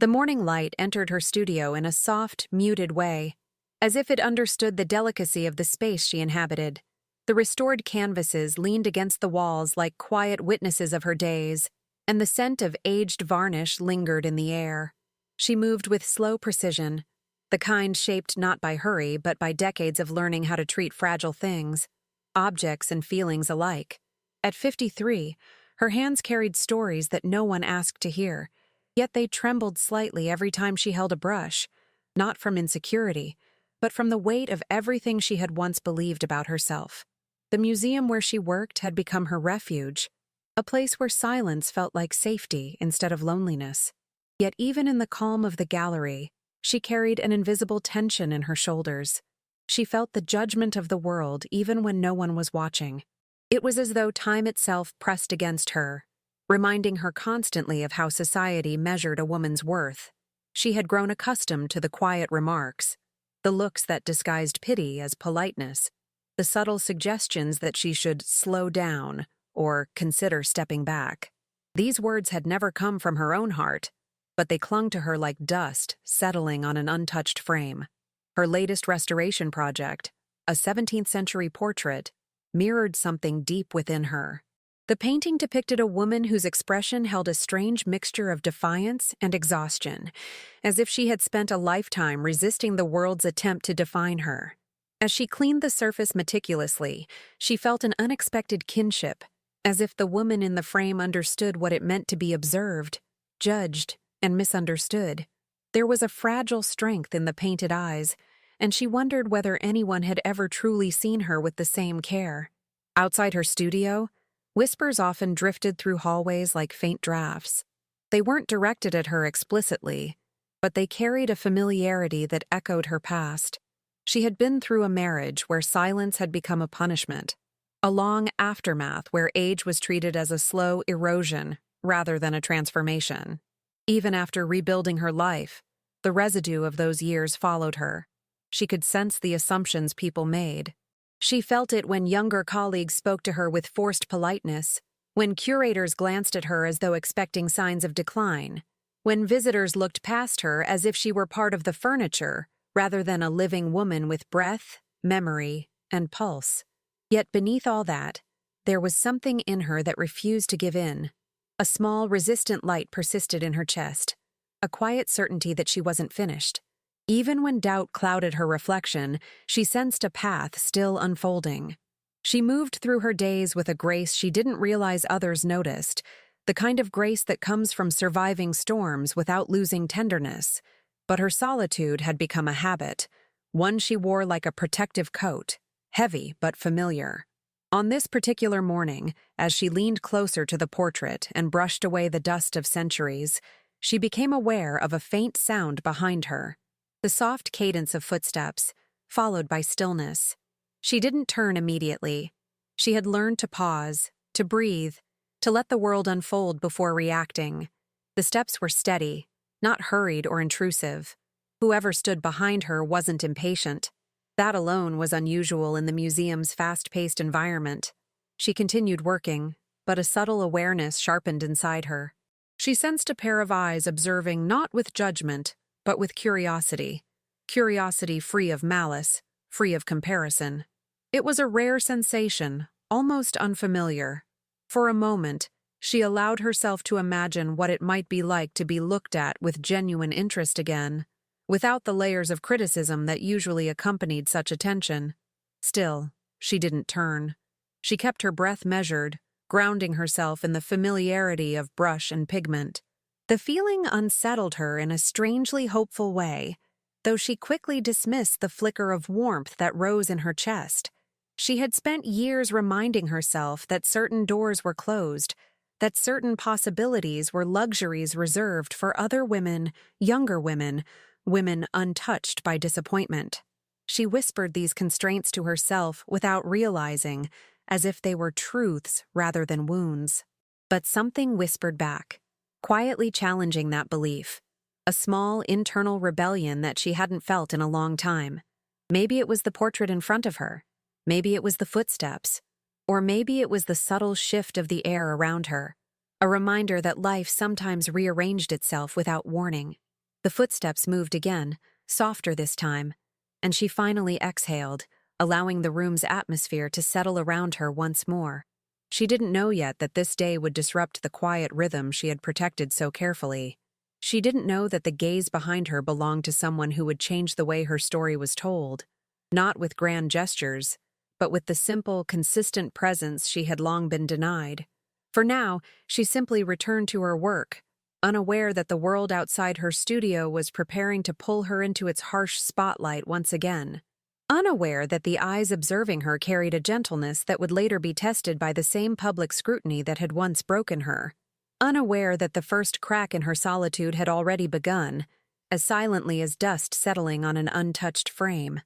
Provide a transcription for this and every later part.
The morning light entered her studio in a soft, muted way, as if it understood the delicacy of the space she inhabited. The restored canvases leaned against the walls like quiet witnesses of her days, and the scent of aged varnish lingered in the air. She moved with slow precision, the kind shaped not by hurry but by decades of learning how to treat fragile things, objects and feelings alike. At 53, her hands carried stories that no one asked to hear, yet they trembled slightly every time she held a brush, not from insecurity, but from the weight of everything she had once believed about herself. The museum where she worked had become her refuge, a place where silence felt like safety instead of loneliness. Yet even in the calm of the gallery, she carried an invisible tension in her shoulders. She felt the judgment of the world even when no one was watching. It was as though time itself pressed against her, reminding her constantly of how society measured a woman's worth. She had grown accustomed to the quiet remarks, the looks that disguised pity as politeness, the subtle suggestions that she should slow down or consider stepping back. These words had never come from her own heart, but they clung to her like dust settling on an untouched frame. Her latest restoration project, a 17th century portrait, mirrored something deep within her. The painting depicted a woman whose expression held a strange mixture of defiance and exhaustion, as if she had spent a lifetime resisting the world's attempt to define her. As she cleaned the surface meticulously, she felt an unexpected kinship, as if the woman in the frame understood what it meant to be observed, judged, and misunderstood. There was a fragile strength in the painted eyes, and she wondered whether anyone had ever truly seen her with the same care. Outside her studio, whispers often drifted through hallways like faint drafts. They weren't directed at her explicitly, but they carried a familiarity that echoed her past. She had been through a marriage where silence had become a punishment, a long aftermath where age was treated as a slow erosion rather than a transformation. Even after rebuilding her life, the residue of those years followed her. She could sense the assumptions people made. She felt it when younger colleagues spoke to her with forced politeness, when curators glanced at her as though expecting signs of decline, when visitors looked past her as if she were part of the furniture rather than a living woman with breath, memory, and pulse. Yet beneath all that, there was something in her that refused to give in. A small, resistant light persisted in her chest, a quiet certainty that she wasn't finished. Even when doubt clouded her reflection, she sensed a path still unfolding. She moved through her days with a grace she didn't realize others noticed, the kind of grace that comes from surviving storms without losing tenderness. But her solitude had become a habit, one she wore like a protective coat, heavy but familiar. On this particular morning, as she leaned closer to the portrait and brushed away the dust of centuries, she became aware of a faint sound behind her. The soft cadence of footsteps, followed by stillness. She didn't turn immediately. She had learned to pause, to breathe, to let the world unfold before reacting. The steps were steady, not hurried or intrusive. Whoever stood behind her wasn't impatient. That alone was unusual in the museum's fast-paced environment. She continued working, but a subtle awareness sharpened inside her. She sensed a pair of eyes observing not with judgment, but with curiosity. Curiosity free of malice, free of comparison. It was a rare sensation, almost unfamiliar. For a moment, she allowed herself to imagine what it might be like to be looked at with genuine interest again, without the layers of criticism that usually accompanied such attention. Still, she didn't turn. She kept her breath measured, grounding herself in the familiarity of brush and pigment. The feeling unsettled her in a strangely hopeful way, though she quickly dismissed the flicker of warmth that rose in her chest. She had spent years reminding herself that certain doors were closed, that certain possibilities were luxuries reserved for other women, younger women, women untouched by disappointment. She whispered these constraints to herself without realizing, as if they were truths rather than wounds. But something whispered back, quietly challenging that belief, a small internal rebellion that she hadn't felt in a long time. Maybe it was the portrait in front of her, maybe it was the footsteps, or maybe it was the subtle shift of the air around her, a reminder that life sometimes rearranged itself without warning. The footsteps moved again, softer this time, and she finally exhaled, allowing the room's atmosphere to settle around her once more. She didn't know yet that this day would disrupt the quiet rhythm she had protected so carefully. She didn't know that the gaze behind her belonged to someone who would change the way her story was told, not with grand gestures, but with the simple, consistent presence she had long been denied. For now, she simply returned to her work, unaware that the world outside her studio was preparing to pull her into its harsh spotlight once again. Unaware that the eyes observing her carried a gentleness that would later be tested by the same public scrutiny that had once broken her. Unaware that the first crack in her solitude had already begun, as silently as dust settling on an untouched frame.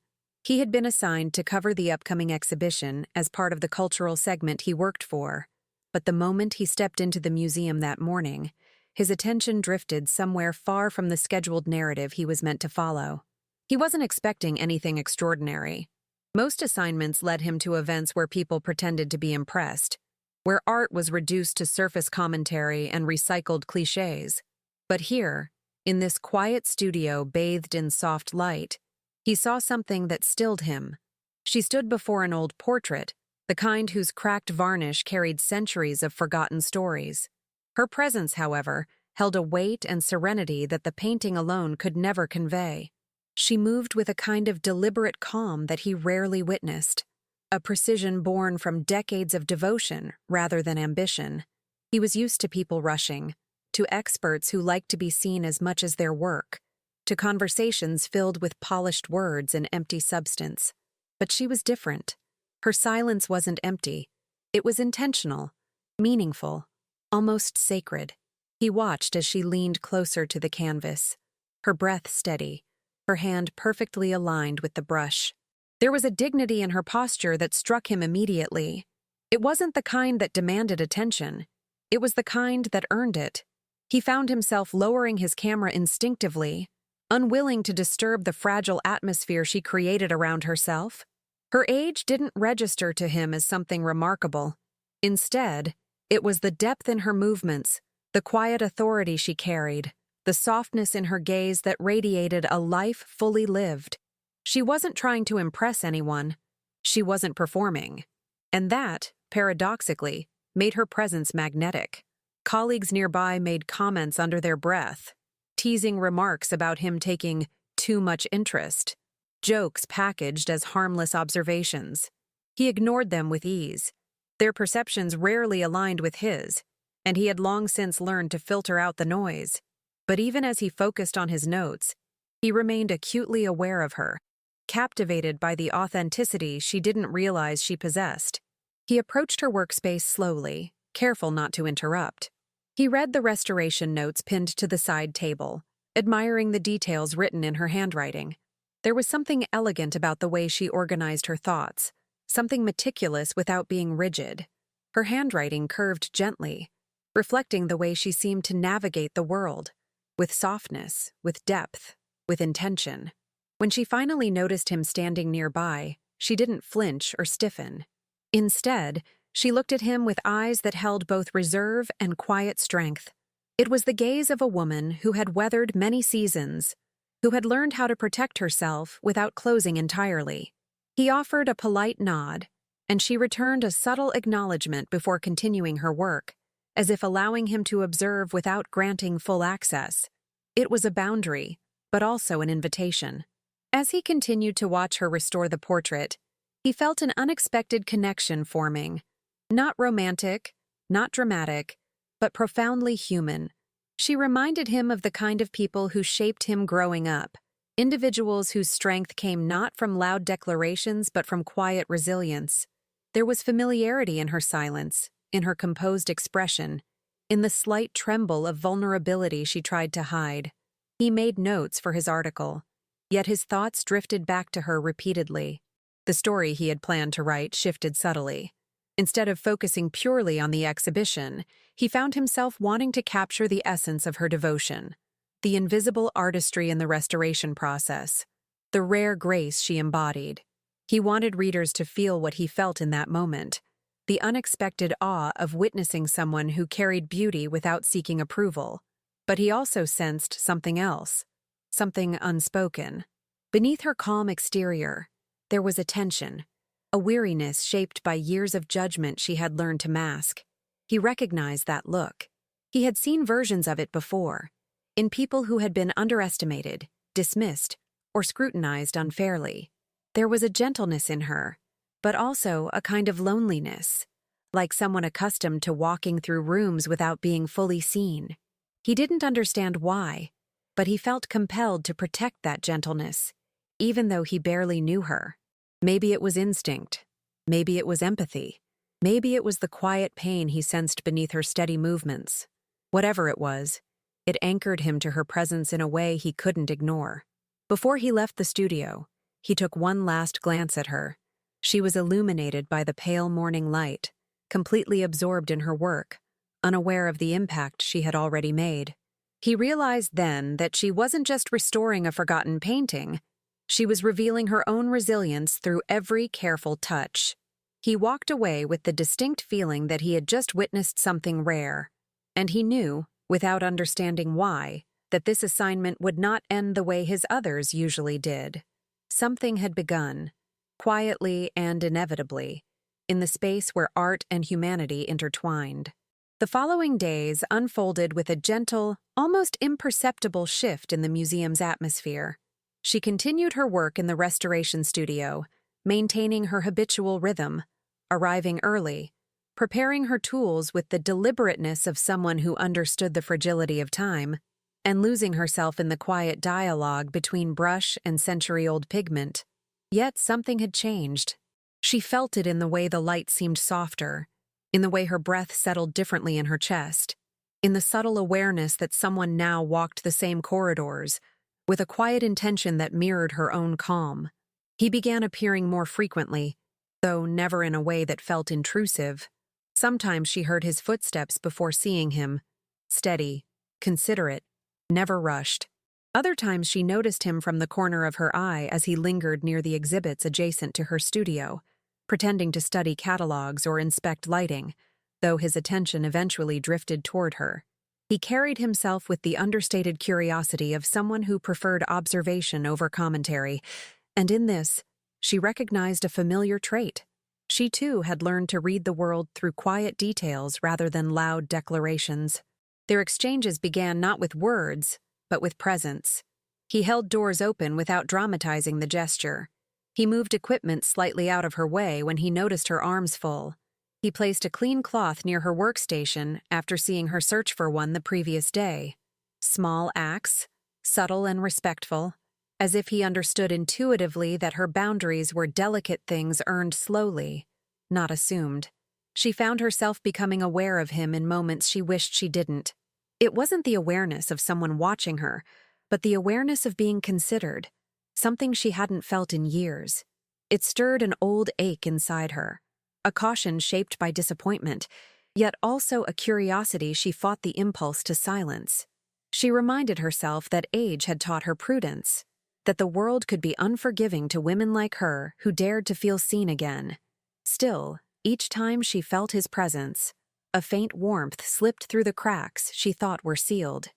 He had been assigned to cover the upcoming exhibition as part of the cultural segment he worked for, but the moment he stepped into the museum that morning, his attention drifted somewhere far from the scheduled narrative he was meant to follow. He wasn't expecting anything extraordinary. Most assignments led him to events where people pretended to be impressed, where art was reduced to surface commentary and recycled cliches. But here, in this quiet studio bathed in soft light, he saw something that stilled him. She stood before an old portrait, the kind whose cracked varnish carried centuries of forgotten stories. Her presence, however, held a weight and serenity that the painting alone could never convey. She moved with a kind of deliberate calm that he rarely witnessed, a precision born from decades of devotion rather than ambition. He was used to people rushing, to experts who liked to be seen as much as their work, to conversations filled with polished words and empty substance. But she was different. Her silence wasn't empty. It was intentional, meaningful, almost sacred. He watched as she leaned closer to the canvas, her breath steady, her hand perfectly aligned with the brush. There was a dignity in her posture that struck him immediately. It wasn't the kind that demanded attention. It was the kind that earned it. He found himself lowering his camera instinctively, unwilling to disturb the fragile atmosphere she created around herself. Her age didn't register to him as something remarkable. Instead, it was the depth in her movements, the quiet authority she carried, the softness in her gaze that radiated a life fully lived. She wasn't trying to impress anyone. She wasn't performing. And that, paradoxically, made her presence magnetic. Colleagues nearby made comments under their breath, teasing remarks about him taking too much interest, jokes packaged as harmless observations. He ignored them with ease. Their perceptions rarely aligned with his, and he had long since learned to filter out the noise. But even as he focused on his notes, he remained acutely aware of her, captivated by the authenticity she didn't realize she possessed. He approached her workspace slowly, careful not to interrupt. He read the restoration notes pinned to the side table, admiring the details written in her handwriting. There was something elegant about the way she organized her thoughts, something meticulous without being rigid. Her handwriting curved gently, reflecting the way she seemed to navigate the world, with softness, with depth, with intention. When she finally noticed him standing nearby, she didn't flinch or stiffen. Instead, she looked at him with eyes that held both reserve and quiet strength. It was the gaze of a woman who had weathered many seasons, who had learned how to protect herself without closing entirely. He offered a polite nod, and she returned a subtle acknowledgement before continuing her work, as if allowing him to observe without granting full access. It was a boundary, but also an invitation. As he continued to watch her restore the portrait, he felt an unexpected connection forming. Not romantic, not dramatic, but profoundly human. She reminded him of the kind of people who shaped him growing up, individuals whose strength came not from loud declarations but from quiet resilience. There was familiarity in her silence, in her composed expression, in the slight tremble of vulnerability she tried to hide. He made notes for his article, yet his thoughts drifted back to her repeatedly. The story he had planned to write shifted subtly. Instead of focusing purely on the exhibition, he found himself wanting to capture the essence of her devotion, the invisible artistry in the restoration process, the rare grace she embodied. He wanted readers to feel what he felt in that moment, the unexpected awe of witnessing someone who carried beauty without seeking approval. But he also sensed something else, something unspoken. Beneath her calm exterior, there was a tension, a weariness shaped by years of judgment she had learned to mask. He recognized that look. He had seen versions of it before, in people who had been underestimated, dismissed, or scrutinized unfairly. There was a gentleness in her, but also a kind of loneliness, like someone accustomed to walking through rooms without being fully seen. He didn't understand why, but he felt compelled to protect that gentleness, even though he barely knew her. Maybe it was instinct. Maybe it was empathy. Maybe it was the quiet pain he sensed beneath her steady movements. Whatever it was, it anchored him to her presence in a way he couldn't ignore. Before he left the studio, he took one last glance at her. She was illuminated by the pale morning light, completely absorbed in her work, unaware of the impact she had already made. He realized then that she wasn't just restoring a forgotten painting, she was revealing her own resilience through every careful touch. He walked away with the distinct feeling that he had just witnessed something rare, and he knew, without understanding why, that this assignment would not end the way his others usually did. Something had begun, quietly and inevitably, in the space where art and humanity intertwined. The following days unfolded with a gentle, almost imperceptible shift in the museum's atmosphere. She continued her work in the restoration studio, maintaining her habitual rhythm, arriving early, preparing her tools with the deliberateness of someone who understood the fragility of time, and losing herself in the quiet dialogue between brush and century-old pigment. Yet something had changed. She felt it in the way the light seemed softer, in the way her breath settled differently in her chest, in the subtle awareness that someone now walked the same corridors, with a quiet intention that mirrored her own calm. He began appearing more frequently, though never in a way that felt intrusive. Sometimes she heard his footsteps before seeing him, steady, considerate, never rushed. Other times she noticed him from the corner of her eye as he lingered near the exhibits adjacent to her studio, pretending to study catalogs or inspect lighting, though his attention eventually drifted toward her. He carried himself with the understated curiosity of someone who preferred observation over commentary, and in this, she recognized a familiar trait. She too had learned to read the world through quiet details rather than loud declarations. Their exchanges began not with words, but with presence. He held doors open without dramatizing the gesture. He moved equipment slightly out of her way when he noticed her arms full. He placed a clean cloth near her workstation after seeing her search for one the previous day. Small acts, subtle and respectful, as if he understood intuitively that her boundaries were delicate things earned slowly, not assumed. She found herself becoming aware of him in moments she wished she didn't. It wasn't the awareness of someone watching her, but the awareness of being considered, something she hadn't felt in years. It stirred an old ache inside her, a caution shaped by disappointment, yet also a curiosity she fought the impulse to silence. She reminded herself that age had taught her prudence, that the world could be unforgiving to women like her who dared to feel seen again. Still, each time she felt his presence, a faint warmth slipped through the cracks she thought were sealed.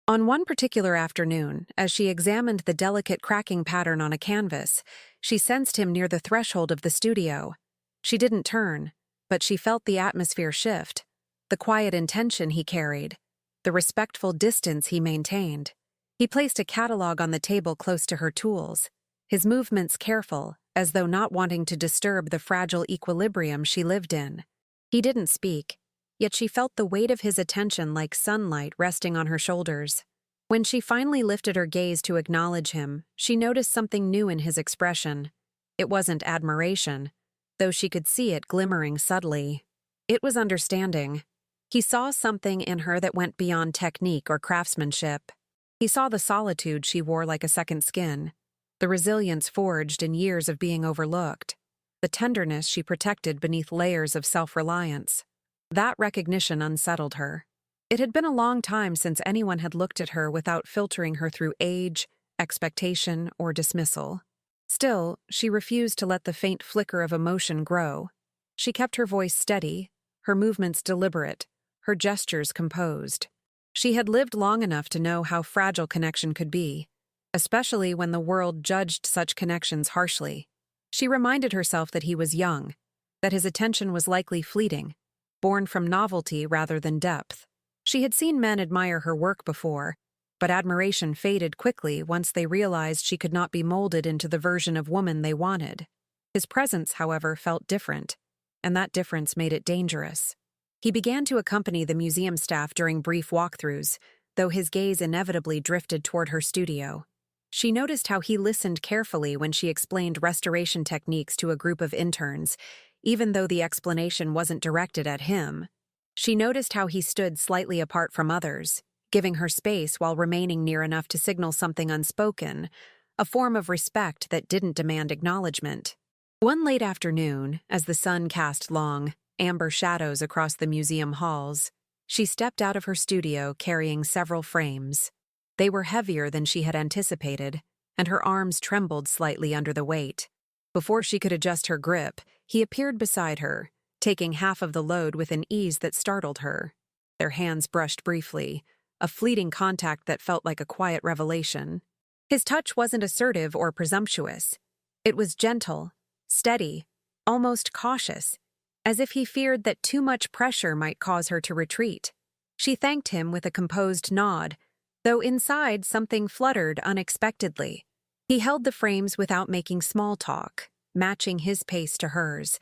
On one particular afternoon, as she examined the delicate cracking pattern on a canvas, she sensed him near the threshold of the studio. She didn't turn, but she felt the atmosphere shift, the quiet intention he carried, the respectful distance he maintained. He placed a catalog on the table close to her tools, his movements careful, as though not wanting to disturb the fragile equilibrium she lived in. He didn't speak, yet she felt the weight of his attention like sunlight resting on her shoulders. When she finally lifted her gaze to acknowledge him, she noticed something new in his expression. It wasn't admiration, though she could see it glimmering subtly. It was understanding. He saw something in her that went beyond technique or craftsmanship. He saw the solitude she wore like a second skin, the resilience forged in years of being overlooked, the tenderness she protected beneath layers of self-reliance. That recognition unsettled her. It had been a long time since anyone had looked at her without filtering her through age, expectation, or dismissal. Still, she refused to let the faint flicker of emotion grow. She kept her voice steady, her movements deliberate, her gestures composed. She had lived long enough to know how fragile connection could be. especially when the world judged such connections harshly. She reminded herself that he was young, that his attention was likely fleeting, born from novelty rather than depth. She had seen men admire her work before, but admiration faded quickly once they realized she could not be molded into the version of woman they wanted. His presence, however, felt different, and that difference made it dangerous. He began to accompany the museum staff during brief walkthroughs, though his gaze inevitably drifted toward her studio. She noticed how he listened carefully when she explained restoration techniques to a group of interns, even though the explanation wasn't directed at him. She noticed how he stood slightly apart from others, giving her space while remaining near enough to signal something unspoken, a form of respect that didn't demand acknowledgement. One late afternoon, as the sun cast long, amber shadows across the museum halls, she stepped out of her studio carrying several frames. They were heavier than she had anticipated, and her arms trembled slightly under the weight. Before she could adjust her grip, he appeared beside her, taking half of the load with an ease that startled her. Their hands brushed briefly, a fleeting contact that felt like a quiet revelation. His touch wasn't assertive or presumptuous. It was gentle, steady, almost cautious, as if he feared that too much pressure might cause her to retreat. She thanked him with a composed nod, though inside something fluttered unexpectedly. He held the frames without making small talk, matching his pace to hers,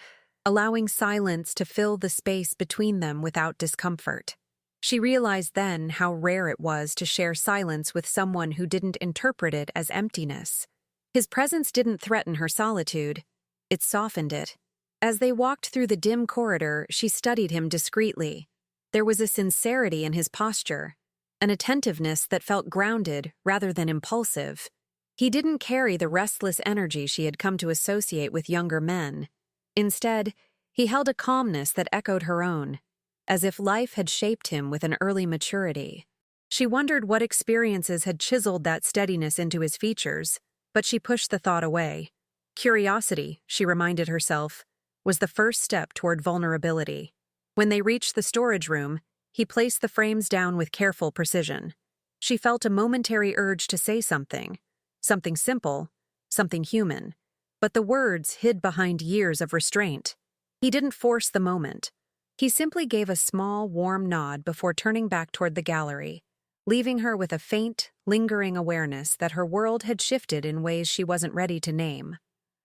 allowing silence to fill the space between them without discomfort. She realized then how rare it was to share silence with someone who didn't interpret it as emptiness. His presence didn't threaten her solitude, it softened it. As they walked through the dim corridor, she studied him discreetly. There was a sincerity in his posture, an attentiveness that felt grounded rather than impulsive. He didn't carry the restless energy she had come to associate with younger men. Instead, he held a calmness that echoed her own, as if life had shaped him with an early maturity. She wondered what experiences had chiseled that steadiness into his features, but she pushed the thought away. Curiosity, she reminded herself, was the first step toward vulnerability. When they reached the storage room, he placed the frames down with careful precision. She felt a momentary urge to say something simple, something human, but the words hid behind years of restraint. He didn't force the moment. He simply gave a small, warm nod before turning back toward the gallery, leaving her with a faint, lingering awareness that her world had shifted in ways she wasn't ready to name.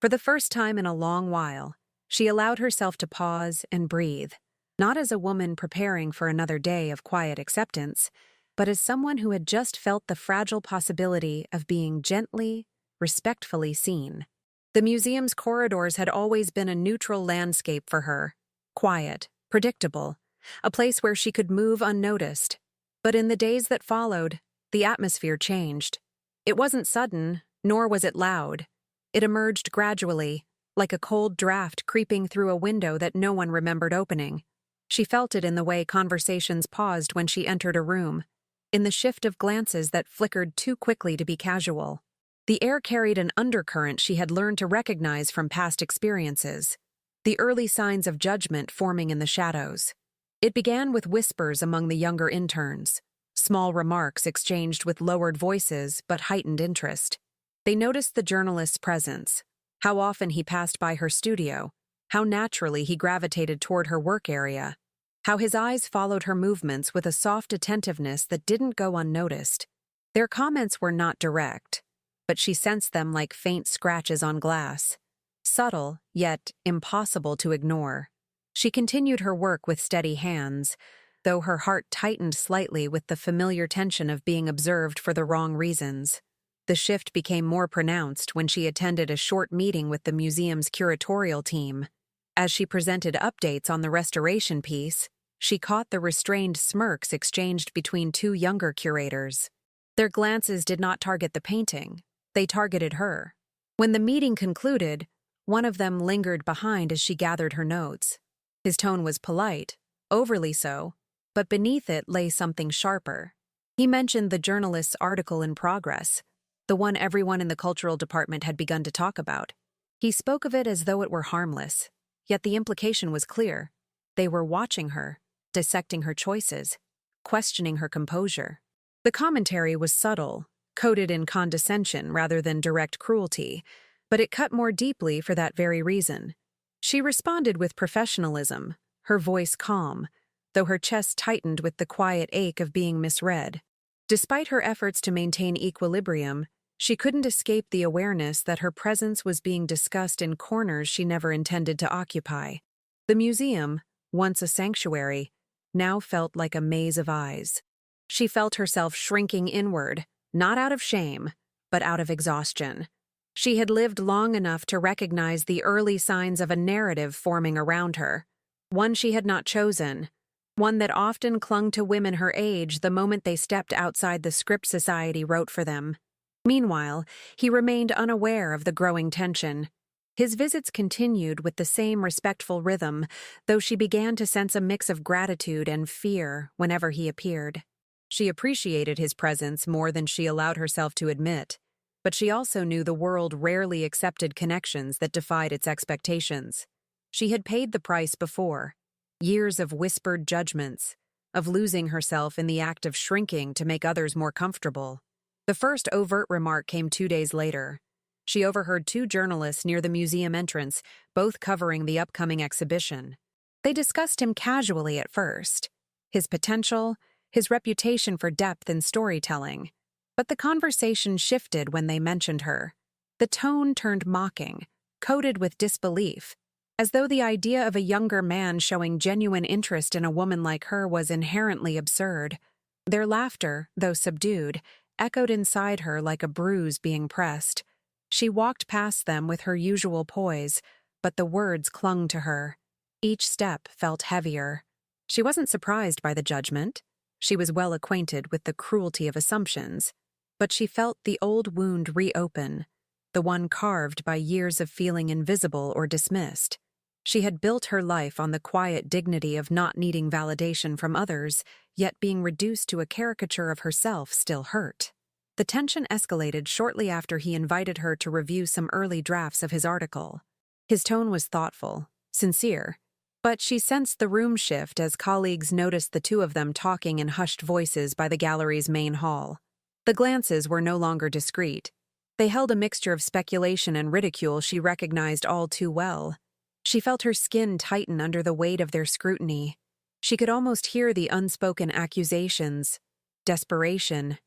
For the first time in a long while, she allowed herself to pause and breathe, not as a woman preparing for another day of quiet acceptance, but as someone who had just felt the fragile possibility of being gently, respectfully seen. The museum's corridors had always been a neutral landscape for her, quiet, predictable, a place where she could move unnoticed. But in the days that followed, the atmosphere changed. It wasn't sudden, nor was it loud. It emerged gradually, like a cold draft creeping through a window that no one remembered opening. She felt it in the way conversations paused when she entered a room, in the shift of glances that flickered too quickly to be casual. The air carried an undercurrent she had learned to recognize from past experiences, the early signs of judgment forming in the shadows. It began with whispers among the younger interns, small remarks exchanged with lowered voices but heightened interest. They noticed the journalist's presence, how often he passed by her studio, how naturally he gravitated toward her work area, how his eyes followed her movements with a soft attentiveness that didn't go unnoticed. Their comments were not direct, but she sensed them like faint scratches on glass, subtle yet impossible to ignore. She continued her work with steady hands, though her heart tightened slightly with the familiar tension of being observed for the wrong reasons. The shift became more pronounced when she attended a short meeting with the museum's curatorial team. As she presented updates on the restoration piece, she caught the restrained smirks exchanged between two younger curators. Their glances did not target the painting, they targeted her. When the meeting concluded, one of them lingered behind as she gathered her notes. His tone was polite, overly so, but beneath it lay something sharper. He mentioned the journalist's article in progress, the one everyone in the cultural department had begun to talk about. He spoke of it as though it were harmless, yet the implication was clear. They were watching her, dissecting her choices, questioning her composure. The commentary was subtle, coded in condescension rather than direct cruelty, but it cut more deeply for that very reason. She responded with professionalism, her voice calm, though her chest tightened with the quiet ache of being misread. Despite her efforts to maintain equilibrium, she couldn't escape the awareness that her presence was being discussed in corners she never intended to occupy. The museum, once a sanctuary, now felt like a maze of eyes. She felt herself shrinking inward, not out of shame, but out of exhaustion. She had lived long enough to recognize the early signs of a narrative forming around her, one she had not chosen, one that often clung to women her age the moment they stepped outside the script society wrote for them. Meanwhile, he remained unaware of the growing tension. His visits continued with the same respectful rhythm, though she began to sense a mix of gratitude and fear whenever he appeared. She appreciated his presence more than she allowed herself to admit, but she also knew the world rarely accepted connections that defied its expectations. She had paid the price before, years of whispered judgments, of losing herself in the act of shrinking to make others more comfortable. The first overt remark came 2 days later. She overheard 2 journalists near the museum entrance, both covering the upcoming exhibition. They discussed him casually at first, his potential, his reputation for depth in storytelling. But the conversation shifted when they mentioned her. The tone turned mocking, coated with disbelief, as though the idea of a younger man showing genuine interest in a woman like her was inherently absurd. Their laughter, though subdued, echoed inside her like a bruise being pressed. She walked past them with her usual poise, but the words clung to her. Each step felt heavier. She wasn't surprised by the judgment. She was well acquainted with the cruelty of assumptions. But she felt the old wound reopen, the one carved by years of feeling invisible or dismissed. She had built her life on the quiet dignity of not needing validation from others, yet being reduced to a caricature of herself still hurt. The tension escalated shortly after he invited her to review some early drafts of his article. His tone was thoughtful, sincere, but she sensed the room shift as colleagues noticed the 2 of them talking in hushed voices by the gallery's main hall. The glances were no longer discreet. They held a mixture of speculation and ridicule she recognized all too well. She felt her skin tighten under the weight of their scrutiny. She could almost hear the unspoken accusations, desperation,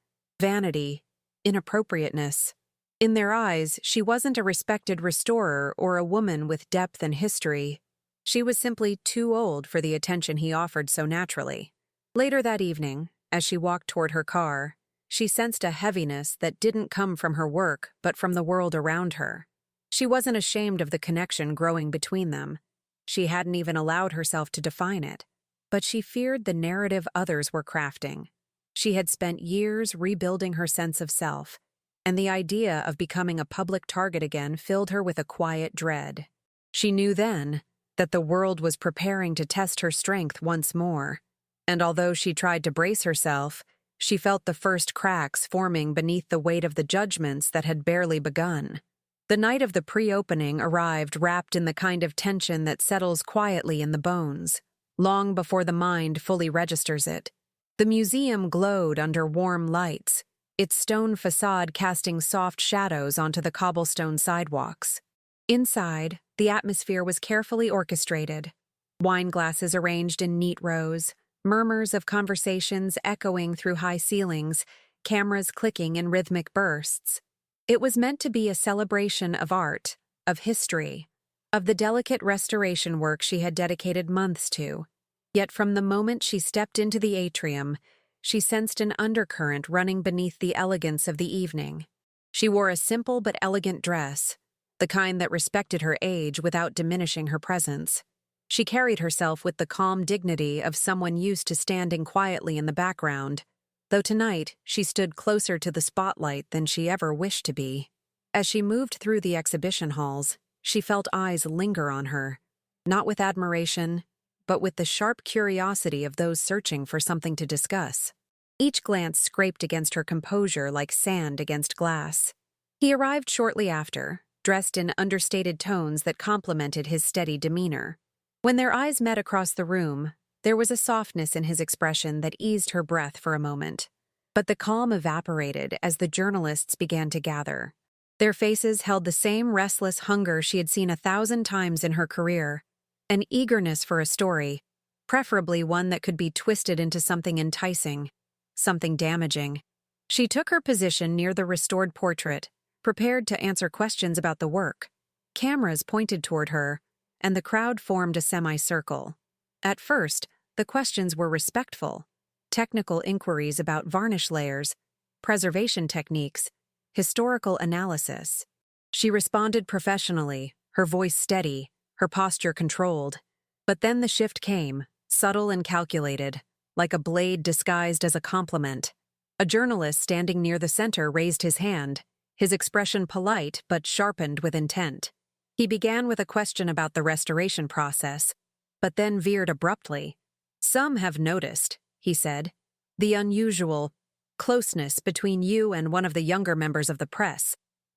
vanity, inappropriateness. In their eyes, she wasn't a respected restorer or a woman with depth and history. She was simply too old for the attention he offered so naturally. Later that evening, as she walked toward her car, she sensed a heaviness that didn't come from her work but from the world around her. She wasn't ashamed of the connection growing between them. She hadn't even allowed herself to define it. But she feared the narrative others were crafting. She had spent years rebuilding her sense of self, and the idea of becoming a public target again filled her with a quiet dread. She knew then that the world was preparing to test her strength once more, and although she tried to brace herself, she felt the first cracks forming beneath the weight of the judgments that had barely begun. The night of the pre-opening arrived wrapped in the kind of tension that settles quietly in the bones, long before the mind fully registers it. The museum glowed under warm lights, its stone facade casting soft shadows onto the cobblestone sidewalks. Inside, the atmosphere was carefully orchestrated. Wine glasses arranged in neat rows, murmurs of conversations echoing through high ceilings, cameras clicking in rhythmic bursts. It was meant to be a celebration of art, of history, of the delicate restoration work she had dedicated months to. Yet from the moment she stepped into the atrium, she sensed an undercurrent running beneath the elegance of the evening. She wore a simple but elegant dress, the kind that respected her age without diminishing her presence. She carried herself with the calm dignity of someone used to standing quietly in the background, though tonight she stood closer to the spotlight than she ever wished to be. As she moved through the exhibition halls, she felt eyes linger on her, not with admiration, but with the sharp curiosity of those searching for something to discuss. Each glance scraped against her composure like sand against glass. He arrived shortly after, dressed in understated tones that complemented his steady demeanor. When their eyes met across the room, there was a softness in his expression that eased her breath for a moment. But the calm evaporated as the journalists began to gather. Their faces held the same restless hunger she had seen 1,000 times in her career, an eagerness for a story, preferably one that could be twisted into something enticing, something damaging. She took her position near the restored portrait, prepared to answer questions about the work. Cameras pointed toward her, and the crowd formed a semicircle. At first, the questions were respectful. Technical inquiries about varnish layers, preservation techniques, historical analysis. She responded professionally, her voice steady, her posture controlled. But then the shift came, subtle and calculated, like a blade disguised as a compliment. A journalist standing near the center raised his hand, his expression polite but sharpened with intent. He began with a question about the restoration process, but then veered abruptly. "Some have noticed," he said, "the unusual closeness between you and one of the younger members of the press.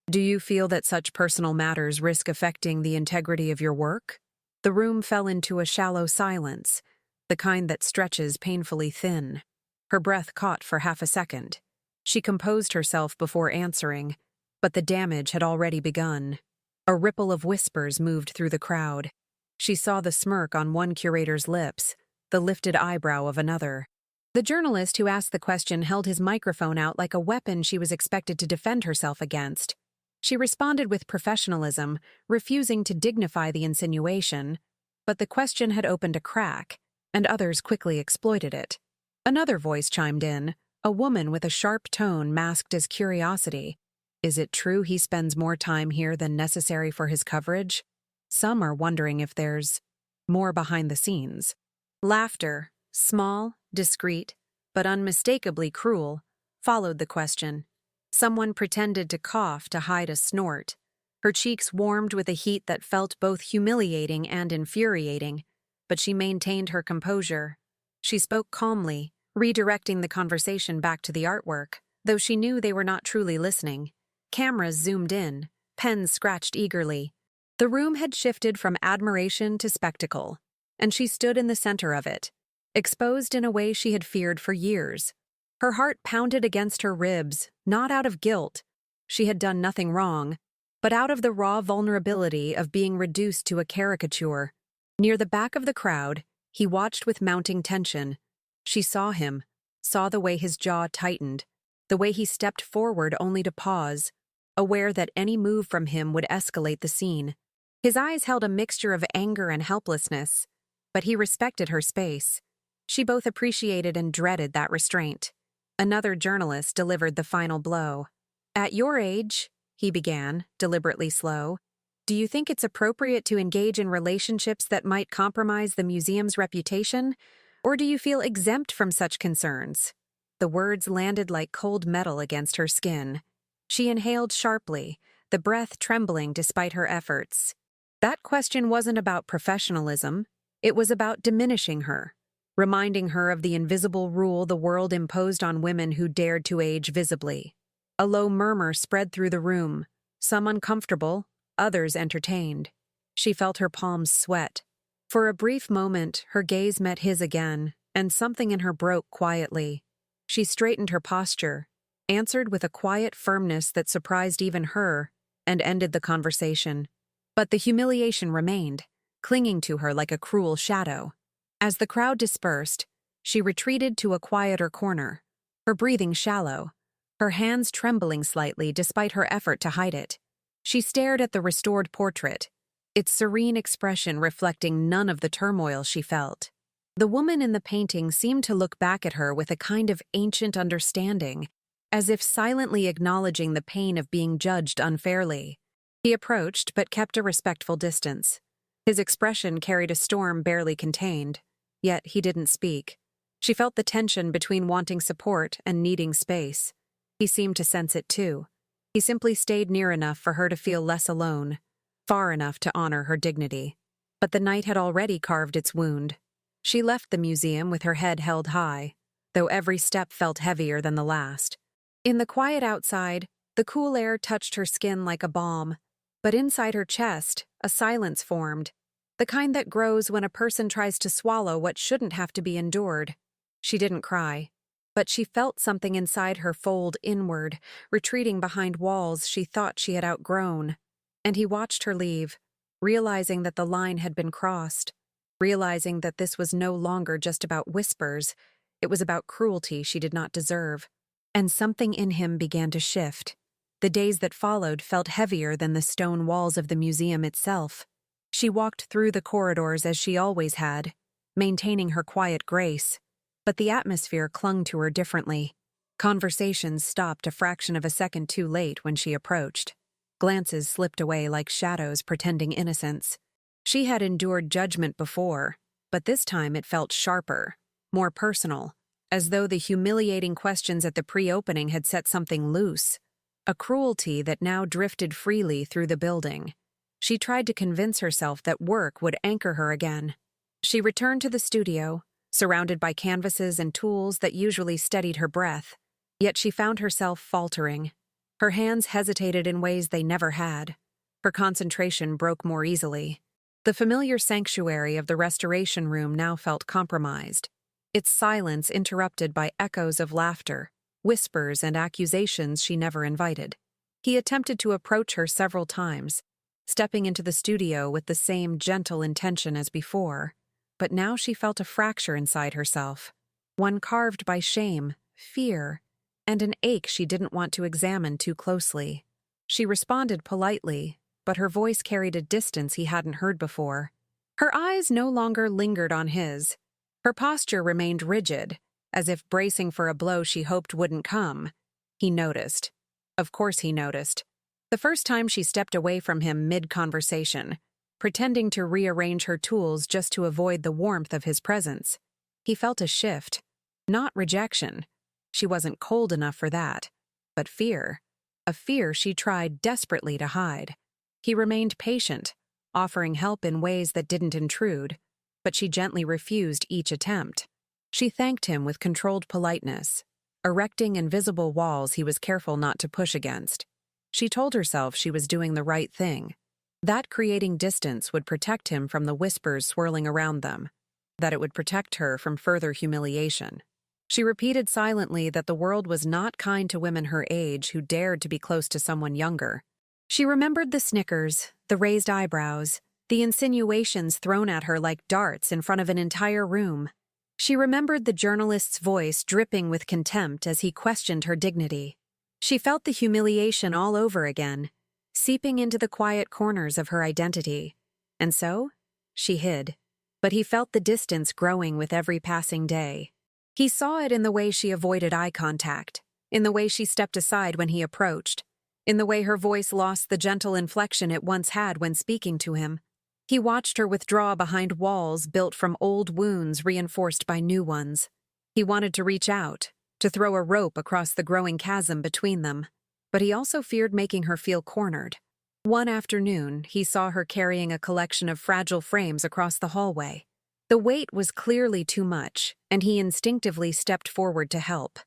Do you feel that such personal matters risk affecting the integrity of your work?" The room fell into a shallow silence, the kind that stretches painfully thin. Her breath caught for half a second. She composed herself before answering, but the damage had already begun. A ripple of whispers moved through the crowd. She saw the smirk on one curator's lips, the lifted eyebrow of another. The journalist who asked the question held his microphone out like a weapon she was expected to defend herself against. She responded with professionalism, refusing to dignify the insinuation, but the question had opened a crack, and others quickly exploited it. Another voice chimed in, a woman with a sharp tone masked as curiosity. "Is it true he spends more time here than necessary for his coverage? Some are wondering if there's more behind the scenes." Laughter, small, discreet, but unmistakably cruel, followed the question. Someone pretended to cough to hide a snort. Her cheeks warmed with a heat that felt both humiliating and infuriating, but she maintained her composure. She spoke calmly, redirecting the conversation back to the artwork, though she knew they were not truly listening. Cameras zoomed in, pens scratched eagerly. The room had shifted from admiration to spectacle, and she stood in the center of it, exposed in a way she had feared for years. Her heart pounded against her ribs, not out of guilt. She had done nothing wrong, but out of the raw vulnerability of being reduced to a caricature. Near the back of the crowd, he watched with mounting tension. She saw him, saw the way his jaw tightened, the way he stepped forward only to pause, aware that any move from him would escalate the scene. His eyes held a mixture of anger and helplessness, but he respected her space. She both appreciated and dreaded that restraint. Another journalist delivered the final blow. "At your age," he began, deliberately slow, "do you think it's appropriate to engage in relationships that might compromise the museum's reputation, or do you feel exempt from such concerns?" The words landed like cold metal against her skin. She inhaled sharply, the breath trembling despite her efforts. That question wasn't about professionalism. It was about diminishing her, reminding her of the invisible rule the world imposed on women who dared to age visibly. A low murmur spread through the room, some uncomfortable, others entertained. She felt her palms sweat. For a brief moment, her gaze met his again, and something in her broke quietly. She straightened her posture, answered with a quiet firmness that surprised even her, and ended the conversation. But the humiliation remained, clinging to her like a cruel shadow. As the crowd dispersed, she retreated to a quieter corner, her breathing shallow, her hands trembling slightly despite her effort to hide it. She stared at the restored portrait, its serene expression reflecting none of the turmoil she felt. The woman in the painting seemed to look back at her with a kind of ancient understanding, as if silently acknowledging the pain of being judged unfairly. He approached but kept a respectful distance. His expression carried a storm barely contained, yet he didn't speak. She felt the tension between wanting support and needing space. He seemed to sense it too. He simply stayed near enough for her to feel less alone, far enough to honor her dignity. But the night had already carved its wound. She left the museum with her head held high, though every step felt heavier than the last. In the quiet outside, the cool air touched her skin like a balm, but inside her chest, a silence formed, the kind that grows when a person tries to swallow what shouldn't have to be endured. She didn't cry. But she felt something inside her fold inward, retreating behind walls she thought she had outgrown. And he watched her leave, realizing that the line had been crossed, realizing that this was no longer just about whispers, it was about cruelty she did not deserve. And something in him began to shift. The days that followed felt heavier than the stone walls of the museum itself. She walked through the corridors as she always had, maintaining her quiet grace, but the atmosphere clung to her differently. Conversations stopped a fraction of a second too late when she approached. Glances slipped away like shadows pretending innocence. She had endured judgment before, but this time it felt sharper, more personal, as though the humiliating questions at the pre-opening had set something loose, a cruelty that now drifted freely through the building. She tried to convince herself that work would anchor her again. She returned to the studio, surrounded by canvases and tools that usually steadied her breath, yet she found herself faltering. Her hands hesitated in ways they never had. Her concentration broke more easily. The familiar sanctuary of the restoration room now felt compromised, its silence interrupted by echoes of laughter, whispers and accusations she never invited. He attempted to approach her several times, stepping into the studio with the same gentle intention as before, but now she felt a fracture inside herself, one carved by shame, fear, and an ache she didn't want to examine too closely. She responded politely, but her voice carried a distance he hadn't heard before. Her eyes no longer lingered on his. Her posture remained rigid, as if bracing for a blow she hoped wouldn't come. He noticed. Of course he noticed. The first time she stepped away from him mid-conversation, pretending to rearrange her tools just to avoid the warmth of his presence. He felt a shift, not rejection. She wasn't cold enough for that, but fear, a fear she tried desperately to hide. He remained patient, offering help in ways that didn't intrude, but she gently refused each attempt. She thanked him with controlled politeness, erecting invisible walls he was careful not to push against. She told herself she was doing the right thing, that creating distance would protect him from the whispers swirling around them, that it would protect her from further humiliation. She repeated silently that the world was not kind to women her age who dared to be close to someone younger. She remembered the snickers, the raised eyebrows, the insinuations thrown at her like darts in front of an entire room. She remembered the journalist's voice dripping with contempt as he questioned her dignity. She felt the humiliation all over again, seeping into the quiet corners of her identity. And so, she hid. But he felt the distance growing with every passing day. He saw it in the way she avoided eye contact, in the way she stepped aside when he approached, in the way her voice lost the gentle inflection it once had when speaking to him. He watched her withdraw behind walls built from old wounds reinforced by new ones. He wanted to reach out, to throw a rope across the growing chasm between them, but he also feared making her feel cornered. One afternoon, he saw her carrying a collection of fragile frames across the hallway. The weight was clearly too much, and he instinctively stepped forward to help.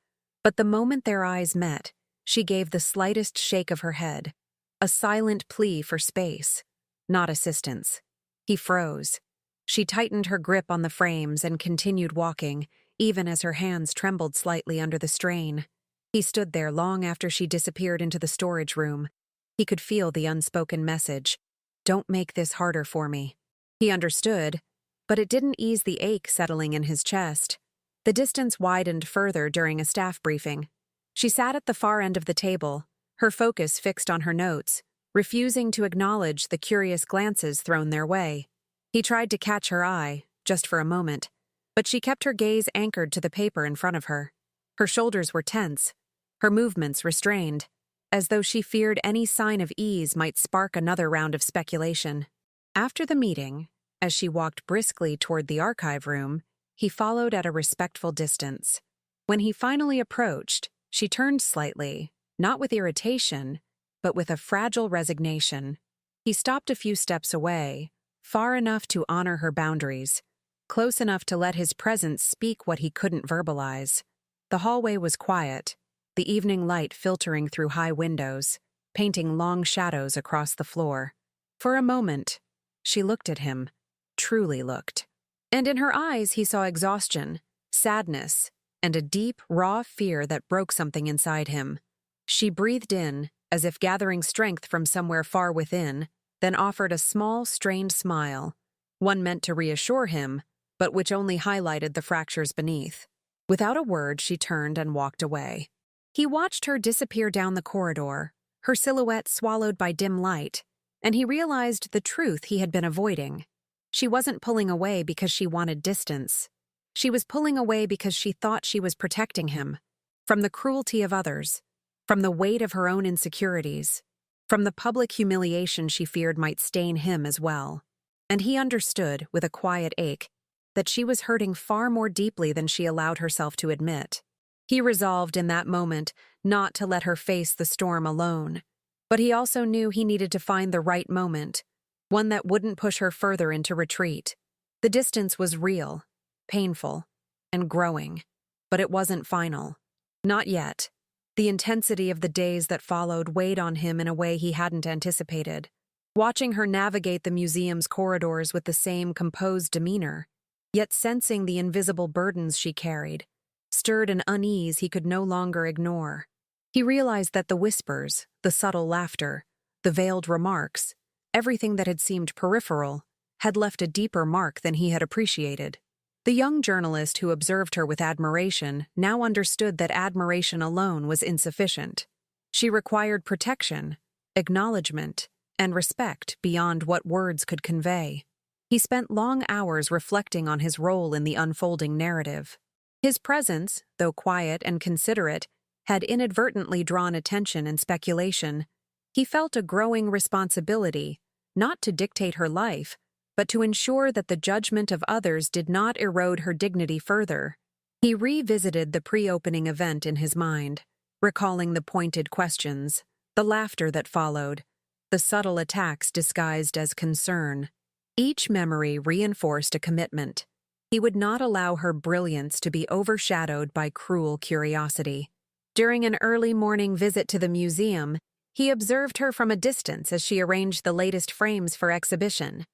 But the moment their eyes met, she gave the slightest shake of her head, a silent plea for space, not assistance. He froze. She tightened her grip on the frames and continued walking, even as her hands trembled slightly under the strain. He stood there long after she disappeared into the storage room. He could feel the unspoken message, "Don't make this harder for me." He understood, but it didn't ease the ache settling in his chest. The distance widened further during a staff briefing. She sat at the far end of the table, her focus fixed on her notes, refusing to acknowledge the curious glances thrown their way. He tried to catch her eye, just for a moment, but she kept her gaze anchored to the paper in front of her. Her shoulders were tense, her movements restrained, as though she feared any sign of ease might spark another round of speculation. After the meeting, as she walked briskly toward the archive room, he followed at a respectful distance. When he finally approached, she turned slightly, not with irritation, but with a fragile resignation. He stopped a few steps away, far enough to honor her boundaries, close enough to let his presence speak what he couldn't verbalize. The hallway was quiet, the evening light filtering through high windows, painting long shadows across the floor. For a moment, she looked at him, truly looked. And in her eyes he saw exhaustion, sadness, and a deep, raw fear that broke something inside him. She breathed in, as if gathering strength from somewhere far within, then offered a small, strained smile, one meant to reassure him, but which only highlighted the fractures beneath. Without a word, she turned and walked away. He watched her disappear down the corridor, her silhouette swallowed by dim light, and he realized the truth he had been avoiding. She wasn't pulling away because she wanted distance. She was pulling away because she thought she was protecting him from the cruelty of others, from the weight of her own insecurities, from the public humiliation she feared might stain him as well. And he understood, with a quiet ache, that she was hurting far more deeply than she allowed herself to admit. He resolved in that moment not to let her face the storm alone, but he also knew he needed to find the right moment, one that wouldn't push her further into retreat. The distance was real, painful, and growing, but it wasn't final. Not yet. The intensity of the days that followed weighed on him in a way he hadn't anticipated. Watching her navigate the museum's corridors with the same composed demeanor, yet sensing the invisible burdens she carried, stirred an unease he could no longer ignore. He realized that the whispers, the subtle laughter, the veiled remarks, everything that had seemed peripheral, had left a deeper mark than he had appreciated. The young journalist who observed her with admiration now understood that admiration alone was insufficient. She required protection, acknowledgement, and respect beyond what words could convey. He spent long hours reflecting on his role in the unfolding narrative. His presence, though quiet and considerate, had inadvertently drawn attention and speculation. He felt a growing responsibility, not to dictate her life, but to ensure that the judgment of others did not erode her dignity further. He revisited the pre-opening event in his mind, recalling the pointed questions, the laughter that followed, the subtle attacks disguised as concern. Each memory reinforced a commitment. He would not allow her brilliance to be overshadowed by cruel curiosity. During an early morning visit to the museum, he observed her from a distance as she arranged the latest frames for exhibition.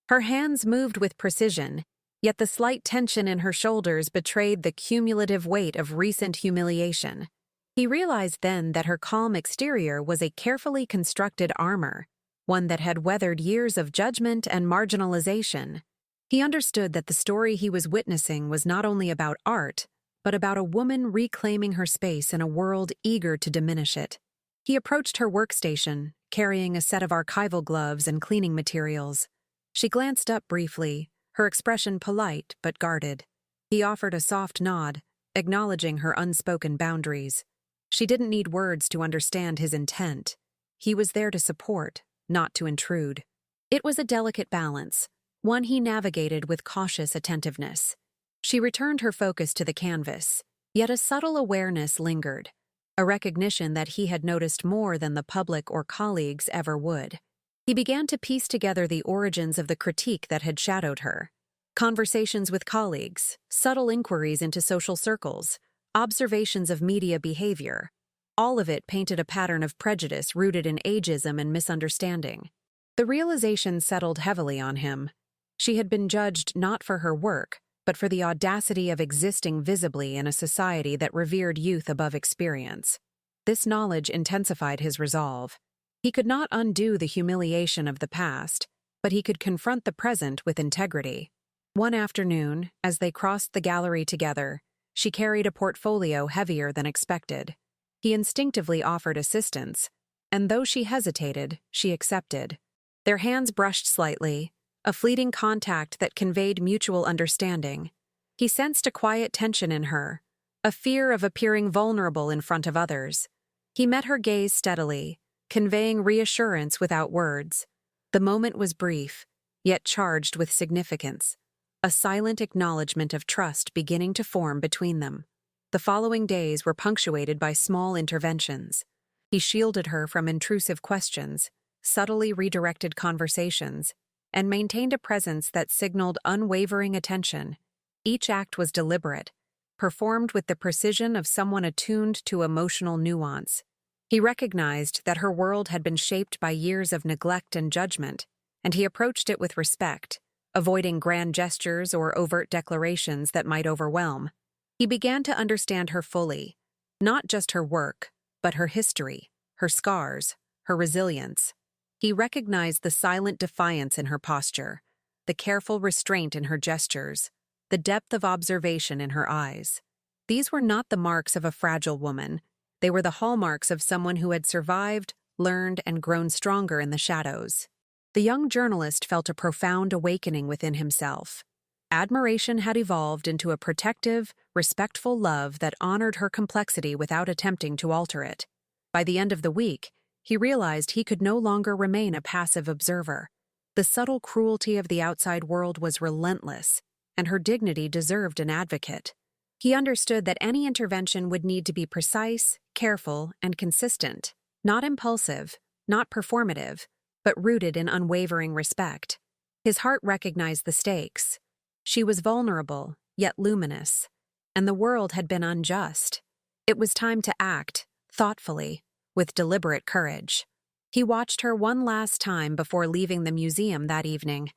Her hands moved with precision, yet the slight tension in her shoulders betrayed the cumulative weight of recent humiliation. He realized then that her calm exterior was a carefully constructed armor, one that had weathered years of judgment and marginalization. He understood that the story he was witnessing was not only about art, but about a woman reclaiming her space in a world eager to diminish it. He approached her workstation, carrying a set of archival gloves and cleaning materials. She glanced up briefly, her expression polite but guarded. He offered a soft nod, acknowledging her unspoken boundaries. She didn't need words to understand his intent. He was there to support, not to intrude. It was a delicate balance, one he navigated with cautious attentiveness. She returned her focus to the canvas, yet a subtle awareness lingered, a recognition that he had noticed more than the public or colleagues ever would. He began to piece together the origins of the critique that had shadowed her. Conversations with colleagues, subtle inquiries into social circles, observations of media behavior. All of it painted a pattern of prejudice rooted in ageism and misunderstanding. The realization settled heavily on him. She had been judged not for her work, but for the audacity of existing visibly in a society that revered youth above experience. This knowledge intensified his resolve. He could not undo the humiliation of the past, but he could confront the present with integrity. One afternoon, as they crossed the gallery together, she carried a portfolio heavier than expected. He instinctively offered assistance, and though she hesitated, she accepted. Their hands brushed slightly, a fleeting contact that conveyed mutual understanding. He sensed a quiet tension in her, a fear of appearing vulnerable in front of others. He met her gaze steadily, conveying reassurance without words. The moment was brief, yet charged with significance, a silent acknowledgement of trust beginning to form between them. The following days were punctuated by small interventions. He shielded her from intrusive questions, subtly redirected conversations, and maintained a presence that signaled unwavering attention. Each act was deliberate, performed with the precision of someone attuned to emotional nuance. He recognized that her world had been shaped by years of neglect and judgment, and he approached it with respect, avoiding grand gestures or overt declarations that might overwhelm. He began to understand her fully, not just her work, but her history, her scars, her resilience. He recognized the silent defiance in her posture, the careful restraint in her gestures, the depth of observation in her eyes. These were not the marks of a fragile woman. They were the hallmarks of someone who had survived, learned, and grown stronger in the shadows. The young journalist felt a profound awakening within himself. Admiration had evolved into a protective, respectful love that honored her complexity without attempting to alter it. By the end of the week, he realized he could no longer remain a passive observer. The subtle cruelty of the outside world was relentless, and her dignity deserved an advocate. He understood that any intervention would need to be precise, careful, and consistent, not impulsive, not performative, but rooted in unwavering respect. His heart recognized the stakes. She was vulnerable, yet luminous, and the world had been unjust. It was time to act, thoughtfully, with deliberate courage. He watched her one last time before leaving the museum that evening,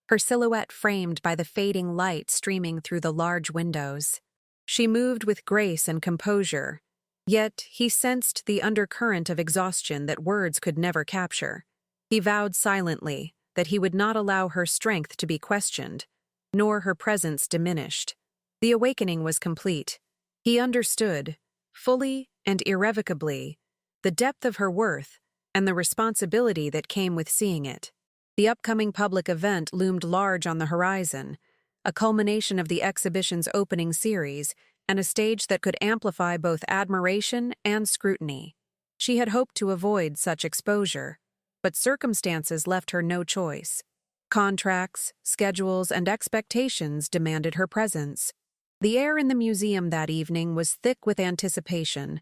her silhouette framed by the fading light streaming through the large windows. She moved with grace and composure, yet he sensed the undercurrent of exhaustion that words could never capture. He vowed silently that he would not allow her strength to be questioned, nor her presence diminished. The awakening was complete. He understood, fully and irrevocably, the depth of her worth and the responsibility that came with seeing it. The upcoming public event loomed large on the horizon, a culmination of the exhibition's opening series and a stage that could amplify both admiration and scrutiny. She had hoped to avoid such exposure, but circumstances left her no choice. Contracts, schedules, and expectations demanded her presence. The air in the museum that evening was thick with anticipation,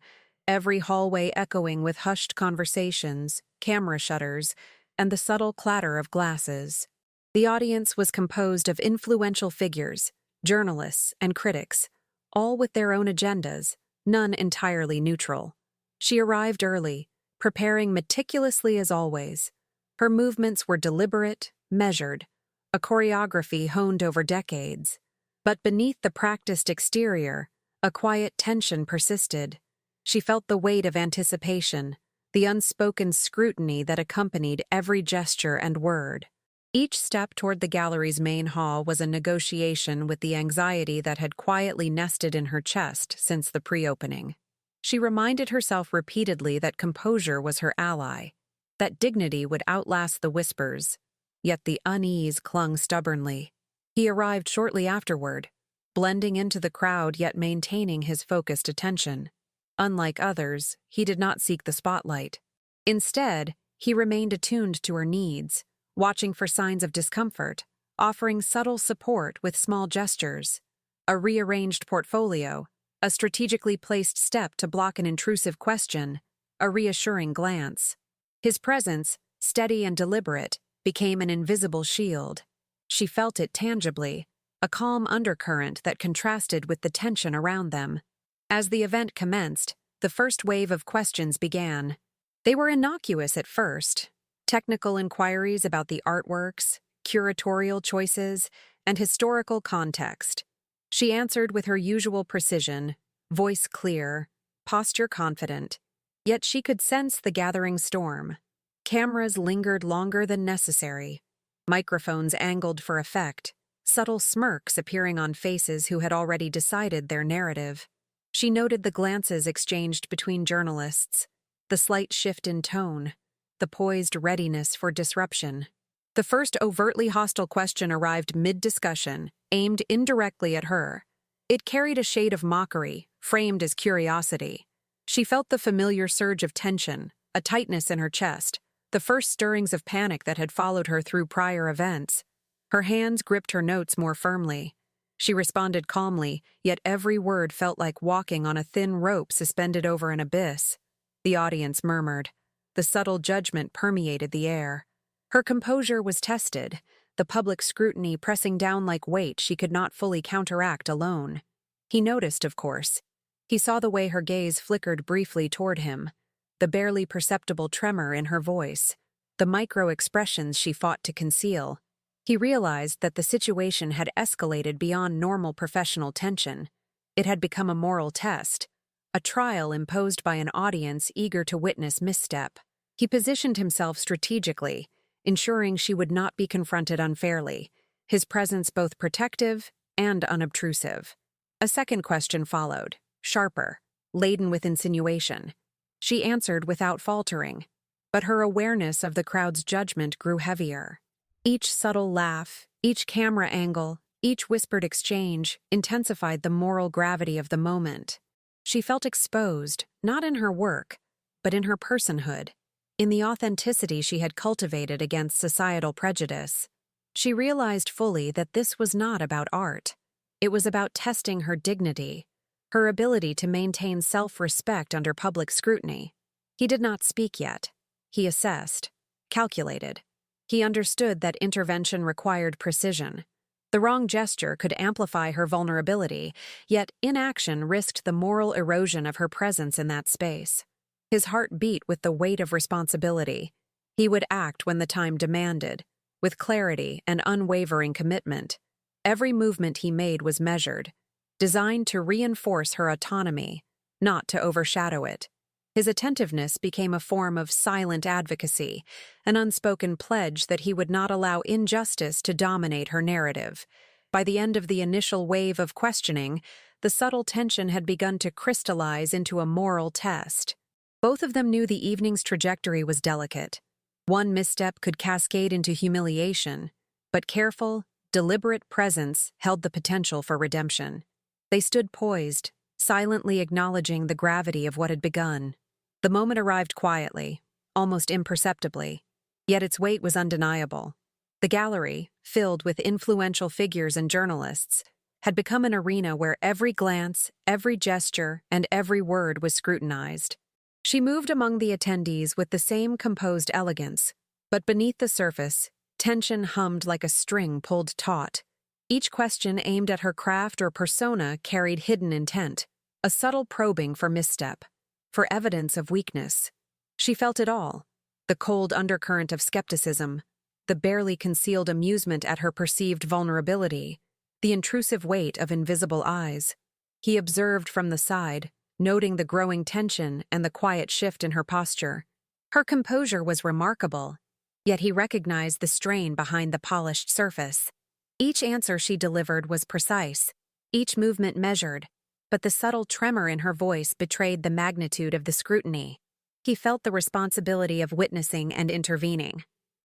every hallway echoing with hushed conversations, camera shutters, and the subtle clatter of glasses. The audience was composed of influential figures, journalists, and critics, all with their own agendas, none entirely neutral. She arrived early, preparing meticulously as always. Her movements were deliberate, measured, a choreography honed over decades. But beneath the practiced exterior, a quiet tension persisted. She felt the weight of anticipation, the unspoken scrutiny that accompanied every gesture and word. Each step toward the gallery's main hall was a negotiation with the anxiety that had quietly nested in her chest since the pre-opening. She reminded herself repeatedly that composure was her ally, that dignity would outlast the whispers, yet the unease clung stubbornly. He arrived shortly afterward, blending into the crowd yet maintaining his focused attention. Unlike others, he did not seek the spotlight. Instead, he remained attuned to her needs, watching for signs of discomfort, offering subtle support with small gestures, a rearranged portfolio, a strategically placed step to block an intrusive question, a reassuring glance. His presence, steady and deliberate, became an invisible shield. She felt it tangibly, a calm undercurrent that contrasted with the tension around them. As the event commenced, the first wave of questions began. They were innocuous at first, technical inquiries about the artworks, curatorial choices, and historical context. She answered with her usual precision, voice clear, posture confident, yet she could sense the gathering storm. Cameras lingered longer than necessary, microphones angled for effect, subtle smirks appearing on faces who had already decided their narrative. She noted the glances exchanged between journalists, the slight shift in tone, the poised readiness for disruption. The first overtly hostile question arrived mid-discussion, aimed indirectly at her. It carried a shade of mockery, framed as curiosity. She felt the familiar surge of tension, a tightness in her chest, the first stirrings of panic that had followed her through prior events. Her hands gripped her notes more firmly. She responded calmly, yet every word felt like walking on a thin rope suspended over an abyss. The audience murmured. The subtle judgment permeated the air. Her composure was tested, the public scrutiny pressing down like weight she could not fully counteract alone. He noticed, of course. He saw the way her gaze flickered briefly toward him, the barely perceptible tremor in her voice, the micro-expressions she fought to conceal. He realized that the situation had escalated beyond normal professional tension. It had become a moral test, a trial imposed by an audience eager to witness misstep. He positioned himself strategically, ensuring she would not be confronted unfairly, his presence both protective and unobtrusive. A second question followed, sharper, laden with insinuation. She answered without faltering, but her awareness of the crowd's judgment grew heavier. Each subtle laugh, each camera angle, each whispered exchange intensified the moral gravity of the moment. She felt exposed, not in her work, but in her personhood, in the authenticity she had cultivated against societal prejudice. She realized fully that this was not about art. It was about testing her dignity, her ability to maintain self-respect under public scrutiny. He did not speak yet. He assessed, calculated. He understood that intervention required precision. The wrong gesture could amplify her vulnerability, yet inaction risked the moral erosion of her presence in that space. His heart beat with the weight of responsibility. He would act when the time demanded, with clarity and unwavering commitment. Every movement he made was measured, designed to reinforce her autonomy, not to overshadow it. His attentiveness became a form of silent advocacy, an unspoken pledge that he would not allow injustice to dominate her narrative. By the end of the initial wave of questioning, the subtle tension had begun to crystallize into a moral test. Both of them knew the evening's trajectory was delicate. One misstep could cascade into humiliation, but careful, deliberate presence held the potential for redemption. They stood poised, silently acknowledging the gravity of what had begun. The moment arrived quietly, almost imperceptibly, yet its weight was undeniable. The gallery, filled with influential figures and journalists, had become an arena where every glance, every gesture, and every word was scrutinized. She moved among the attendees with the same composed elegance, but beneath the surface, tension hummed like a string pulled taut. Each question aimed at her craft or persona carried hidden intent, a subtle probing for misstep, for evidence of weakness. She felt it all, the cold undercurrent of skepticism, the barely concealed amusement at her perceived vulnerability, the intrusive weight of invisible eyes. He observed from the side, noting the growing tension and the quiet shift in her posture. Her composure was remarkable, yet he recognized the strain behind the polished surface. Each answer she delivered was precise, each movement measured, but the subtle tremor in her voice betrayed the magnitude of the scrutiny. He felt the responsibility of witnessing and intervening.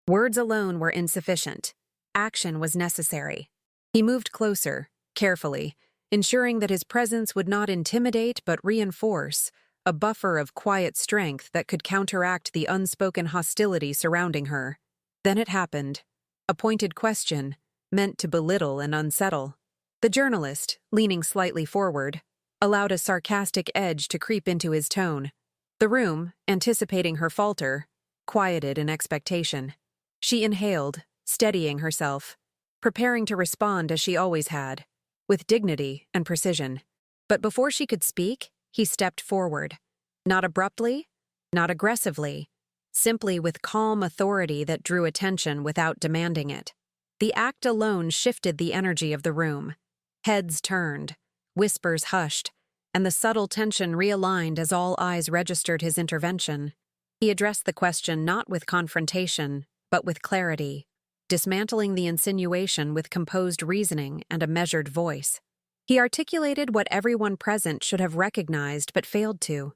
Words alone were insufficient. Action was necessary. He moved closer, carefully, ensuring that his presence would not intimidate but reinforce, a buffer of quiet strength that could counteract the unspoken hostility surrounding her. Then it happened. A pointed question, meant to belittle and unsettle. The journalist, leaning slightly forward, allowed a sarcastic edge to creep into his tone. The room, anticipating her falter, quieted in expectation. She inhaled, steadying herself, preparing to respond as she always had, with dignity and precision. But before she could speak, he stepped forward. Not abruptly, not aggressively, simply with calm authority that drew attention without demanding it. The act alone shifted the energy of the room. Heads turned, whispers hushed, and the subtle tension realigned as all eyes registered his intervention. He addressed the question not with confrontation, but with clarity, dismantling the insinuation with composed reasoning and a measured voice. He articulated what everyone present should have recognized but failed to: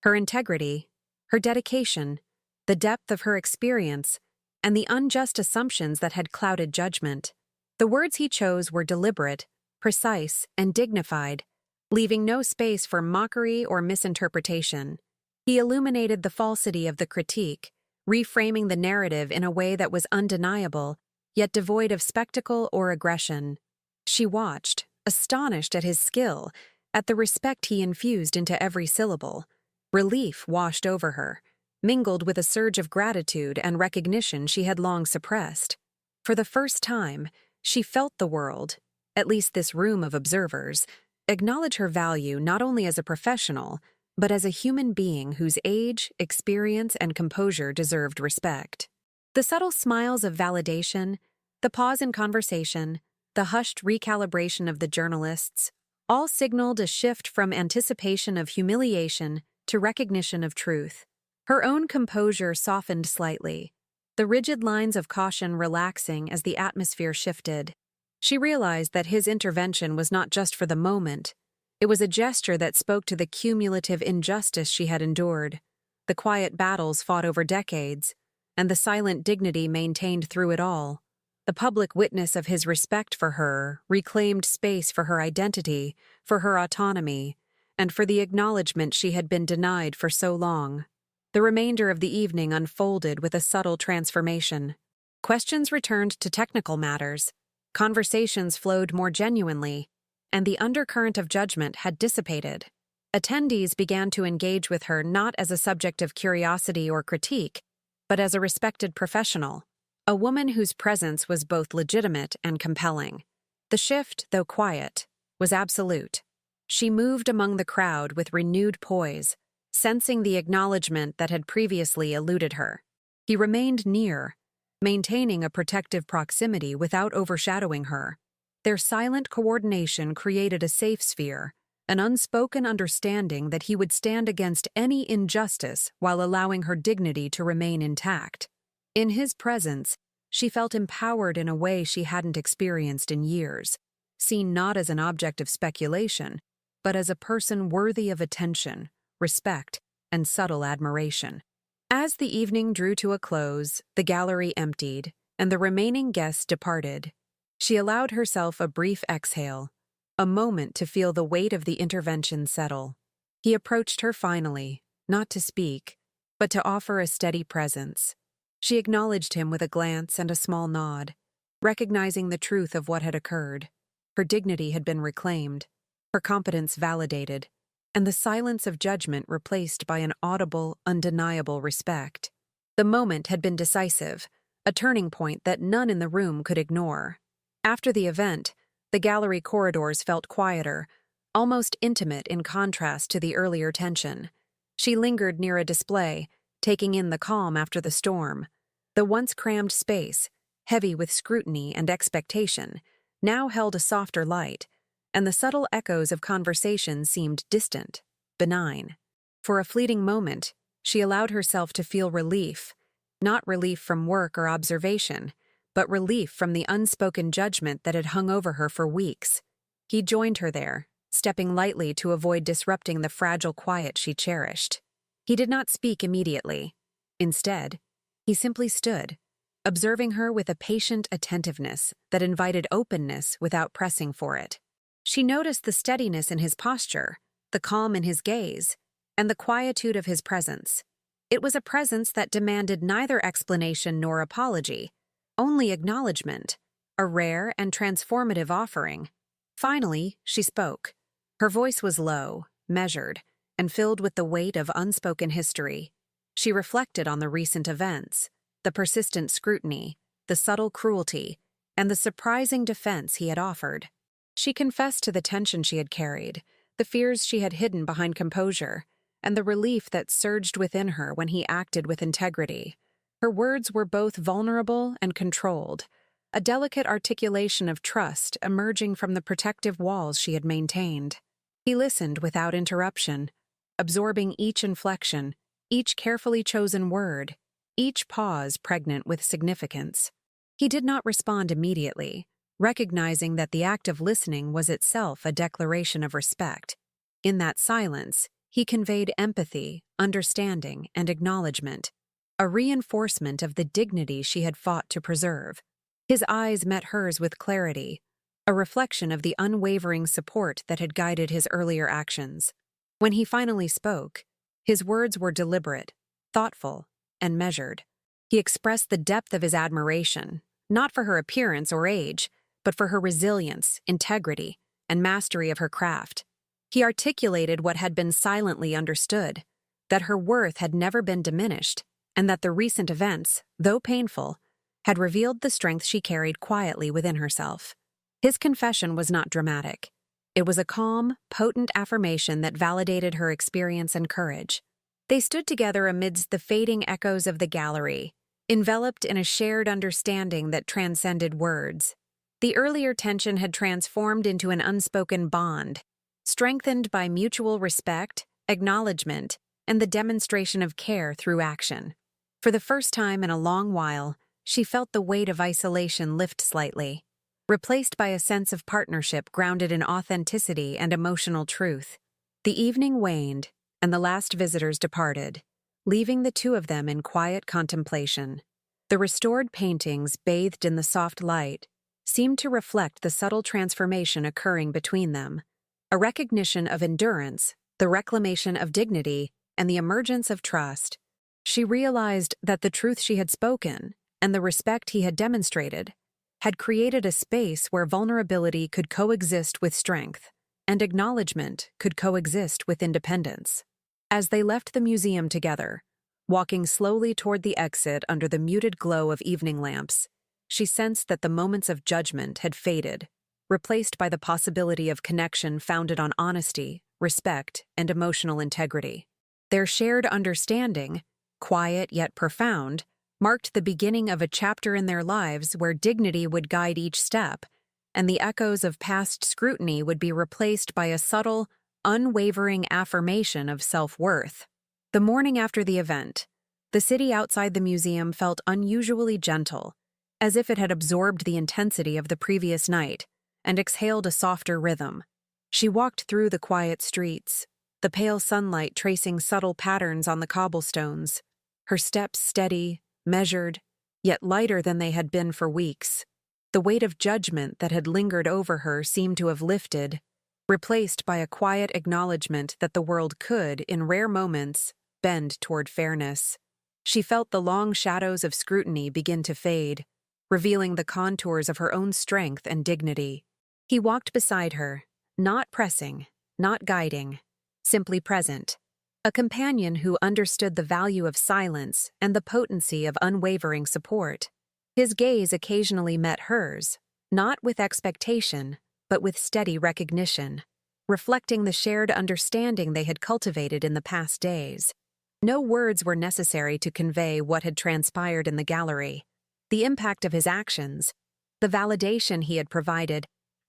her integrity, her dedication, the depth of her experience, and the unjust assumptions that had clouded judgment. The words he chose were deliberate, precise, and dignified, leaving no space for mockery or misinterpretation. He illuminated the falsity of the critique, reframing the narrative in a way that was undeniable, yet devoid of spectacle or aggression. She watched, astonished at his skill, at the respect he infused into every syllable. Relief washed over her, mingled with a surge of gratitude and recognition she had long suppressed. For the first time, she felt the world, at least this room of observers, acknowledge her value not only as a professional, but as a human being whose age, experience, and composure deserved respect. The subtle smiles of validation, the pause in conversation, the hushed recalibration of the journalists, all signaled a shift from anticipation of humiliation to recognition of truth. Her own composure softened slightly, the rigid lines of caution relaxing as the atmosphere shifted. She realized that his intervention was not just for the moment. It was a gesture that spoke to the cumulative injustice she had endured, the quiet battles fought over decades, and the silent dignity maintained through it all. The public witness of his respect for her reclaimed space for her identity, for her autonomy, and for the acknowledgement she had been denied for so long. The remainder of the evening unfolded with a subtle transformation. Questions returned to technical matters, conversations flowed more genuinely, and the undercurrent of judgment had dissipated. Attendees began to engage with her not as a subject of curiosity or critique, but as a respected professional, a woman whose presence was both legitimate and compelling. The shift, though quiet, was absolute. She moved among the crowd with renewed poise, sensing the acknowledgement that had previously eluded her. He remained near, maintaining a protective proximity without overshadowing her. Their silent coordination created a safe sphere, an unspoken understanding that he would stand against any injustice while allowing her dignity to remain intact. In his presence, she felt empowered in a way she hadn't experienced in years, seen not as an object of speculation, but as a person worthy of attention, respect, and subtle admiration. As the evening drew to a close, the gallery emptied, and the remaining guests departed. She allowed herself a brief exhale, a moment to feel the weight of the intervention settle. He approached her finally, not to speak, but to offer a steady presence. She acknowledged him with a glance and a small nod, recognizing the truth of what had occurred. Her dignity had been reclaimed, her competence validated, and the silence of judgment replaced by an audible, undeniable respect. The moment had been decisive, a turning point that none in the room could ignore. After the event, the gallery corridors felt quieter, almost intimate in contrast to the earlier tension. She lingered near a display, taking in the calm after the storm. The once crammed space, heavy with scrutiny and expectation, now held a softer light, and the subtle echoes of conversation seemed distant, benign. For a fleeting moment, she allowed herself to feel relief, not relief from work or observation, but relief from the unspoken judgment that had hung over her for weeks. He joined her there, stepping lightly to avoid disrupting the fragile quiet she cherished. He did not speak immediately. Instead, he simply stood, observing her with a patient attentiveness that invited openness without pressing for it. She noticed the steadiness in his posture, the calm in his gaze, and the quietude of his presence. It was a presence that demanded neither explanation nor apology, only acknowledgement, a rare and transformative offering. Finally, she spoke. Her voice was low, measured, and filled with the weight of unspoken history. She reflected on the recent events, the persistent scrutiny, the subtle cruelty, and the surprising defense he had offered. She confessed to the tension she had carried, the fears she had hidden behind composure, and the relief that surged within her when he acted with integrity. Her words were both vulnerable and controlled, a delicate articulation of trust emerging from the protective walls she had maintained. He listened without interruption, absorbing each inflection, each carefully chosen word, each pause pregnant with significance. He did not respond immediately, recognizing that the act of listening was itself a declaration of respect. In that silence, he conveyed empathy, understanding, and acknowledgement, a reinforcement of the dignity she had fought to preserve. His eyes met hers with clarity, a reflection of the unwavering support that had guided his earlier actions. When he finally spoke, his words were deliberate, thoughtful, and measured. He expressed the depth of his admiration, not for her appearance or age, but for her resilience, integrity, and mastery of her craft. He articulated what had been silently understood, that her worth had never been diminished, and that the recent events, though painful, had revealed the strength she carried quietly within herself. His confession was not dramatic. It was a calm, potent affirmation that validated her experience and courage. They stood together amidst the fading echoes of the gallery, enveloped in a shared understanding that transcended words. The earlier tension had transformed into an unspoken bond, strengthened by mutual respect, acknowledgement, and the demonstration of care through action. For the first time in a long while, she felt the weight of isolation lift slightly, replaced by a sense of partnership grounded in authenticity and emotional truth. The evening waned, and the last visitors departed, leaving the two of them in quiet contemplation. The restored paintings, bathed in the soft light, seemed to reflect the subtle transformation occurring between them, a recognition of endurance, the reclamation of dignity, and the emergence of trust. She realized that the truth she had spoken, and the respect he had demonstrated, had created a space where vulnerability could coexist with strength, and acknowledgement could coexist with independence. As they left the museum together, walking slowly toward the exit under the muted glow of evening lamps, she sensed that the moments of judgment had faded, replaced by the possibility of connection founded on honesty, respect, and emotional integrity. Their shared understanding, quiet yet profound, marked the beginning of a chapter in their lives where dignity would guide each step, and the echoes of past scrutiny would be replaced by a subtle, unwavering affirmation of self-worth. The morning after the event, the city outside the museum felt unusually gentle, as if it had absorbed the intensity of the previous night and exhaled a softer rhythm. She walked through the quiet streets, the pale sunlight tracing subtle patterns on the cobblestones, her steps steady, measured, yet lighter than they had been for weeks. The weight of judgment that had lingered over her seemed to have lifted, replaced by a quiet acknowledgement that the world could, in rare moments, bend toward fairness. She felt the long shadows of scrutiny begin to fade, revealing the contours of her own strength and dignity. He walked beside her, not pressing, not guiding, simply present, a companion who understood the value of silence and the potency of unwavering support. His gaze occasionally met hers, not with expectation, but with steady recognition, reflecting the shared understanding they had cultivated in the past days. No words were necessary to convey what had transpired in the gallery. The impact of his actions, the validation he had provided,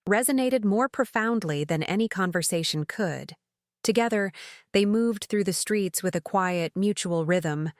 resonated more profoundly than any conversation could. Together, they moved through the streets with a quiet, mutual rhythm,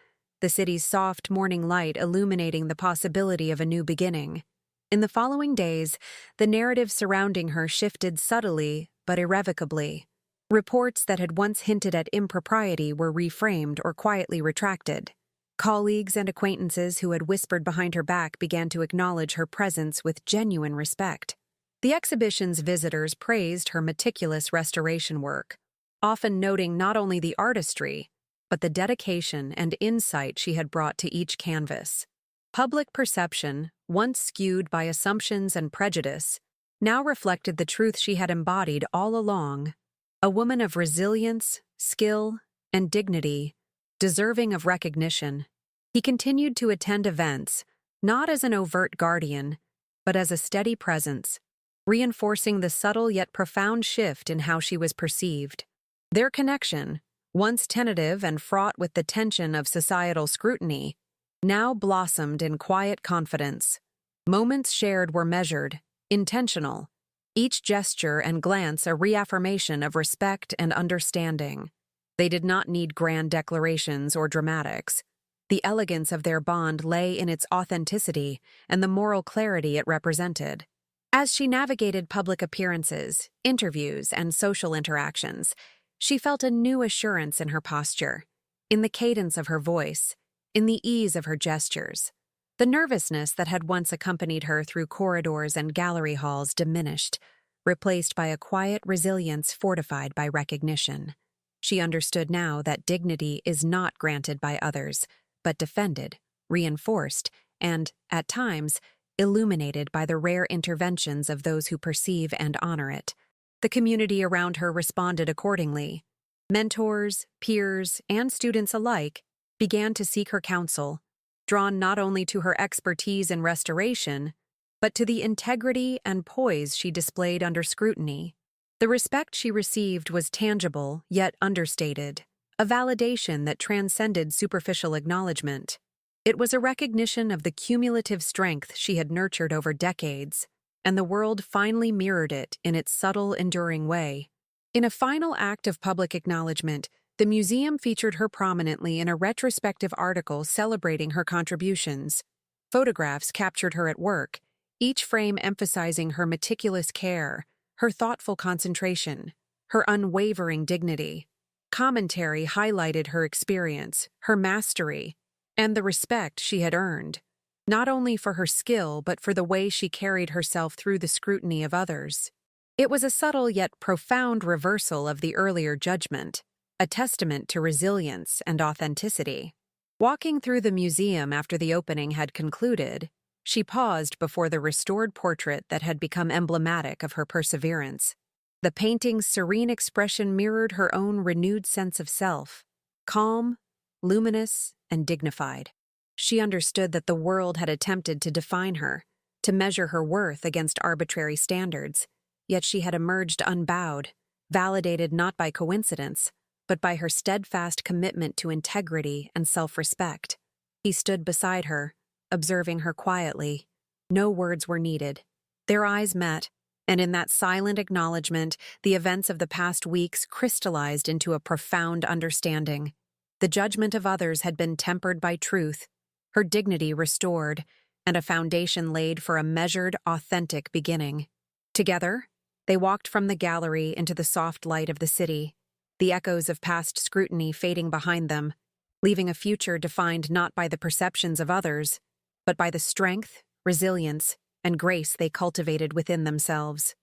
the city's soft morning light illuminating the possibility of a new beginning. In the following days, the narrative surrounding her shifted subtly but irrevocably. Reports that had once hinted at impropriety were reframed or quietly retracted. Colleagues and acquaintances who had whispered behind her back began to acknowledge her presence with genuine respect. The exhibition's visitors praised her meticulous restoration work, often noting not only the artistry, but the dedication and insight she had brought to each canvas. Public perception, once skewed by assumptions and prejudice, now reflected the truth she had embodied all along: a woman of resilience, skill, and dignity, deserving of recognition. He continued to attend events, not as an overt guardian, but as a steady presence, reinforcing the subtle yet profound shift in how she was perceived. Their connection, once tentative and fraught with the tension of societal scrutiny, now blossomed in quiet confidence. Moments shared were measured, intentional, each gesture and glance a reaffirmation of respect and understanding. They did not need grand declarations or dramatics. The elegance of their bond lay in its authenticity and the moral clarity it represented. As she navigated public appearances, interviews, and social interactions, she felt a new assurance in her posture, in the cadence of her voice, in the ease of her gestures. The nervousness that had once accompanied her through corridors and gallery halls diminished, replaced by a quiet resilience fortified by recognition. She understood now that dignity is not granted by others, but defended, reinforced, and, at times, illuminated by the rare interventions of those who perceive and honor it. The community around her responded accordingly. Mentors, peers, and students alike began to seek her counsel, drawn not only to her expertise in restoration, but to the integrity and poise she displayed under scrutiny. The respect she received was tangible, yet understated, a validation that transcended superficial acknowledgement. It was a recognition of the cumulative strength she had nurtured over decades, and the world finally mirrored it in its subtle, enduring way. In a final act of public acknowledgement, the museum featured her prominently in a retrospective article celebrating her contributions. Photographs captured her at work, each frame emphasizing her meticulous care, her thoughtful concentration, her unwavering dignity. Commentary highlighted her experience, her mastery, and the respect she had earned, not only for her skill but for the way she carried herself through the scrutiny of others. It was a subtle yet profound reversal of the earlier judgment, a testament to resilience and authenticity. Walking through the museum after the opening had concluded, she paused before the restored portrait that had become emblematic of her perseverance. The painting's serene expression mirrored her own renewed sense of self, calm, luminous, and dignified. She understood that the world had attempted to define her, to measure her worth against arbitrary standards, yet she had emerged unbowed, validated not by coincidence, but by her steadfast commitment to integrity and self-respect. He stood beside her, observing her quietly. No words were needed. Their eyes met, and in that silent acknowledgement, the events of the past weeks crystallized into a profound understanding. The judgment of others had been tempered by truth, her dignity restored, and a foundation laid for a measured, authentic beginning. Together, they walked from the gallery into the soft light of the city, the echoes of past scrutiny fading behind them, leaving a future defined not by the perceptions of others, but by the strength, resilience, and grace they cultivated within themselves.